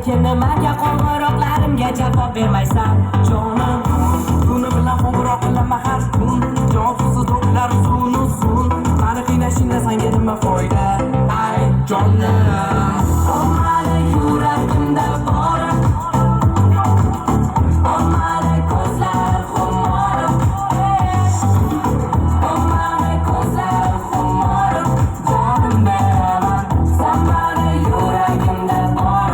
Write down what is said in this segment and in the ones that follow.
lekin nimaga qo'ng'iroqlarimga javob bermaysan jonim? Tuni bilan qo'ng'iroq qilaman har kun, jonsiz o'tlar uzun mani qiynashingda senga nima foyda ay jonim? Olmali yuragimda bor, olmali ko'zlar xumor, olmali ko'zlar xumor, jonim beraman sen mani yuragimda bor.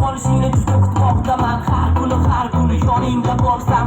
Qolishingni juda kutmoqdaman, har kuni yoningda bo'lsam